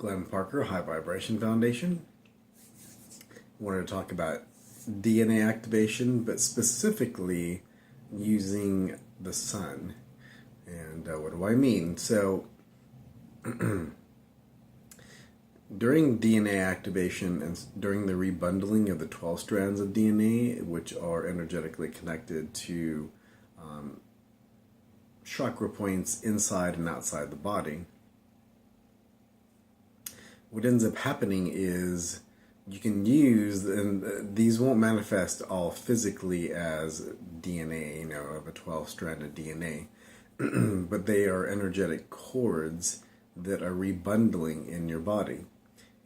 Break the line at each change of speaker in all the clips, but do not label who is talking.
Glenn Parker, High Vibration Foundation. Wanted to talk about DNA activation, but specifically using the sun. And what do I mean? So, during DNA activation and during the rebundling of the 12 strands of DNA, which are energetically connected to chakra points inside and outside the body, what ends up happening is you can use, and these won't manifest all physically as DNA, of a 12-stranded DNA, but they are energetic cords that are rebundling in your body.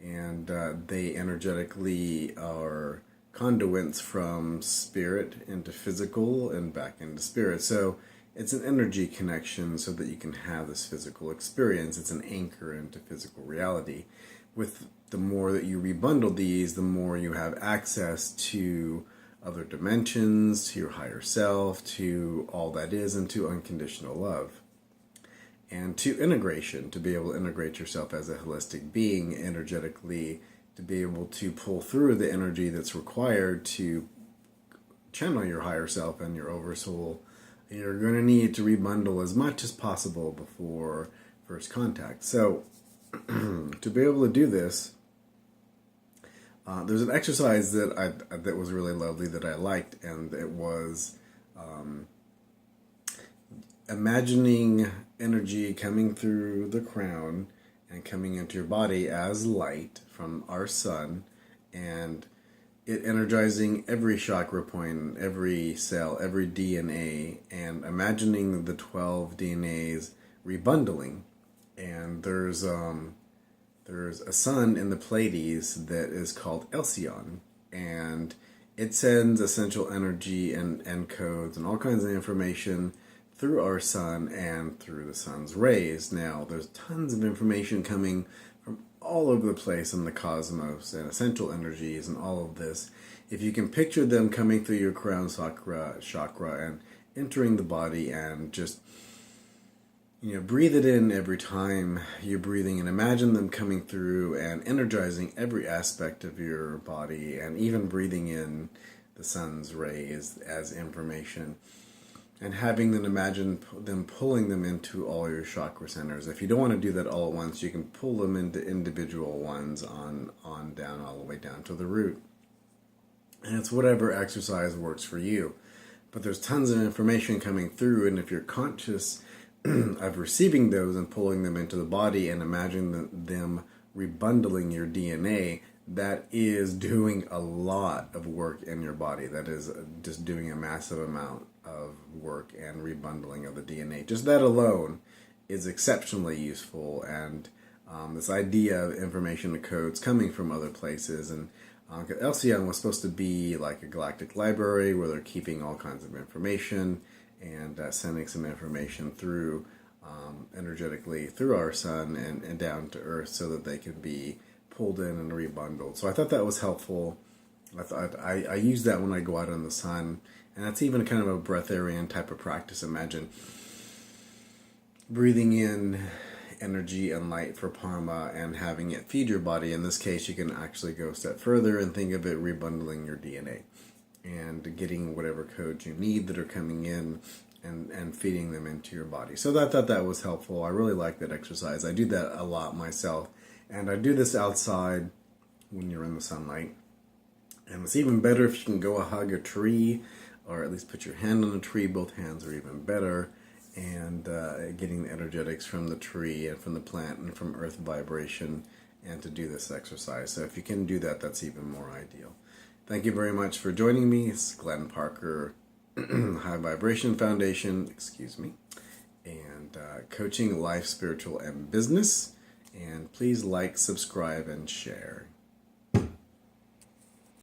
And they energetically are conduits from spirit into physical and back into spirit. So it's an energy connection so that you can have this physical experience. It's an anchor into physical reality. With the more that you rebundle these, the more you have access to other dimensions, to your higher self, to all that is, and to unconditional love. And to integration, to be able to integrate yourself as a holistic being energetically, to be able to pull through the energy that's required to channel your higher self and your oversoul. And you're going to need to rebundle as much as possible before first contact. So, to be able to do this, there's an exercise that was really lovely that I liked, and it was imagining energy coming through the crown and coming into your body as light from our sun, and it energizing every chakra point, every cell, every DNA, and imagining the 12 DNAs rebundling. And there's a sun in the Pleiades that is called Elsion, and it sends essential energy and codes and all kinds of information through our sun and through the sun's rays. Now, there's tons of information coming from all over the place in the cosmos and essential energies and all of this. If you can picture them coming through your crown chakra and entering the body, and just breathe it in every time you're breathing, and imagine them coming through and energizing every aspect of your body, and even breathing in the sun's rays as information, and having them imagine them pulling them into all your chakra centers. If you don't want to do that all at once, you can pull them into individual ones on down, all the way down to the root. And it's whatever exercise works for you. But there's tons of information coming through, and if you're conscious of receiving those and pulling them into the body and imagining them rebundling your DNA, that is doing a lot of work in your body. That is just doing a massive amount of work and rebundling of the DNA. Just that alone is exceptionally useful, and this idea of information and codes coming from other places. And Elsion was supposed to be like a galactic library where they're keeping all kinds of information and sending some information through energetically through our sun and down to Earth, so that they can be pulled in and rebundled. So I thought that was helpful. I use that when I go out in the sun, and that's even kind of a breatharian type of practice. Imagine breathing in energy and light for Parma and having it feed your body. In this case, you can actually go a step further and think of it rebundling your DNA and getting whatever codes you need that are coming in and feeding them into your body. So I thought that was helpful. I really like that exercise. I do that a lot myself. And I do this outside when you're in the sunlight. And it's even better if you can go hug a tree, or at least put your hand on a tree. Both hands are even better. And getting the energetics from the tree and from the plant and from earth vibration, and to do this exercise. So if you can do that, that's even more ideal. Thank you very much for joining me. It's Glenn Parker, High Vibration Foundation, and Coaching Life, Spiritual, and Business. And please like, subscribe, and share.